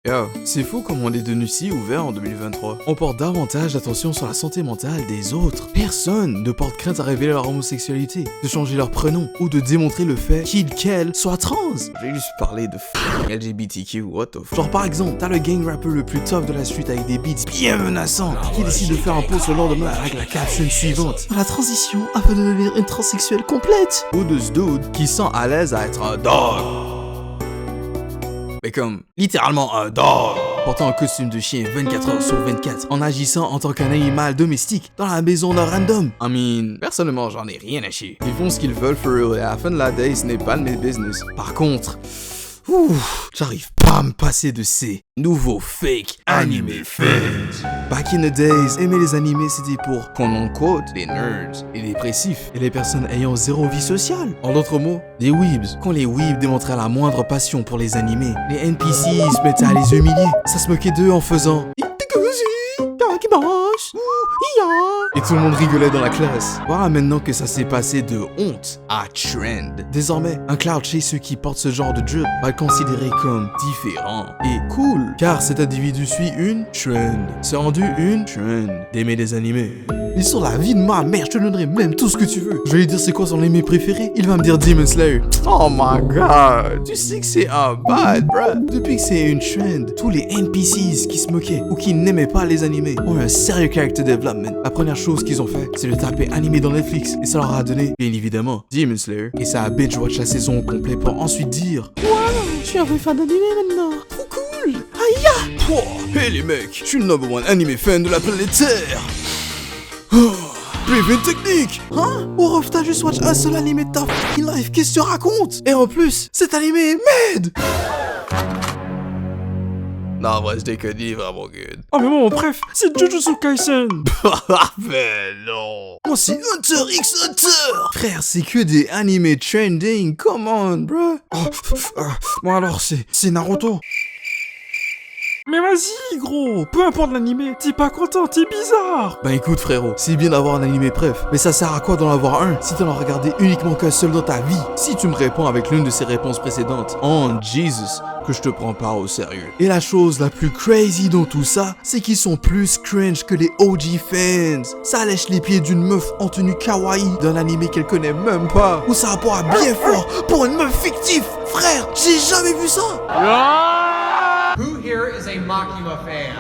Yo, c'est fou comme on est devenu si ouvert en 2023. On porte davantage d'attention sur la santé mentale des autres. Personne ne porte crainte à révéler leur homosexualité, de changer leur prénom ou de démontrer le fait qu'elle soit trans. J'ai juste parlé de LGBTQ, what the f. Genre par exemple, t'as le gang rapper le plus top de la street avec des beats bien menaçants qui décide de faire un post le lendemain avec la caption suivante: dans la transition afin de devenir une transsexuelle complète. Ou de ce dude qui sent à l'aise à être un dog. Mais comme, littéralement un dog, portant un costume de chien 24 heures sur 24, en agissant en tant qu'un animal domestique dans la maison d'un random. I mean, personnellement, j'en ai rien à chier. Ils font ce qu'ils veulent for real, et à la fin de la day, ce n'est pas de mes business. Par contre, j'arrive pas à me passer de ces nouveaux fake anime fans. Back in the days, aimer les animés c'était pour, qu'on quote, les nerds, les dépressifs et les personnes ayant zéro vie sociale. En d'autres mots, les weebs. Quand les weebs démontraient la moindre passion pour les animés, les NPC se mettaient à les humilier. Ça se moquait d'eux en faisant et tout le monde rigolait dans la classe. Voilà maintenant que ça s'est passé de honte à trend. Désormais, un cloud chez ceux qui portent ce genre de drip va être considéré comme différent et cool, car cet individu suit une trend. C'est rendu une trend d'aimer des animés. Et sur la vie de ma mère, je te donnerai même tout ce que tu veux. Je vais lui dire c'est quoi son anime préféré. Il va me dire Demon Slayer. Oh my god, tu sais que c'est un bad, bruh. Depuis que c'est une trend, tous les NPCs qui se moquaient ou qui n'aimaient pas les animés ont un sérieux character development. La première chose qu'ils ont fait, c'est de taper animé dans Netflix et ça leur a donné, bien évidemment, Demon Slayer. Et ça a binge-watch la saison au complet pour ensuite dire: wow, je suis un vrai fan d'animé maintenant. Trop cool. Aïe. Hey les mecs, je suis le number one anime fan de la planète Terre. Pivot technique. Hein? Orof, t'as juste watch un seul animé de ta fucking life, qu'est-ce que tu racontes? Et en plus, cet animé est mad. Non, en vrai, c'était que dit vraiment good. Oh mais moi mon préf, c'est Jujutsu Kaisen. Mais non. Moi c'est Hunter x Hunter. Frère, c'est que des animés trending, come on, bro. Bon alors c'est Naruto. Mais vas-y gros, peu importe l'animé, t'es pas content, t'es bizarre. Ben écoute frérot, c'est bien d'avoir un animé préf, mais ça sert à quoi d'en avoir un si t'en as regardé uniquement qu'un seul dans ta vie? Si tu me réponds avec l'une de ces réponses précédentes, oh Jesus, que je te prends pas au sérieux. Et la chose la plus crazy dans tout ça, c'est qu'ils sont plus cringe que les OG fans. Ça lèche les pieds d'une meuf en tenue kawaii d'un animé qu'elle connaît même pas. Ou ça rapporte bien fort pour une meuf fictive. Frère, j'ai jamais vu ça. Who here is a Makima fan?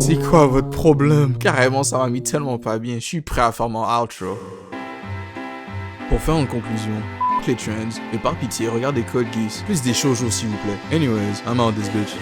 C'est quoi votre problème? Carrément, ça m'a mis tellement pas bien. Je suis prêt à faire mon outro. Pour faire une conclusion, les trends, et par pitié, regardez Code Geass. Plus des shoujo s'il vous plaît. Anyways, I'm out this bitch.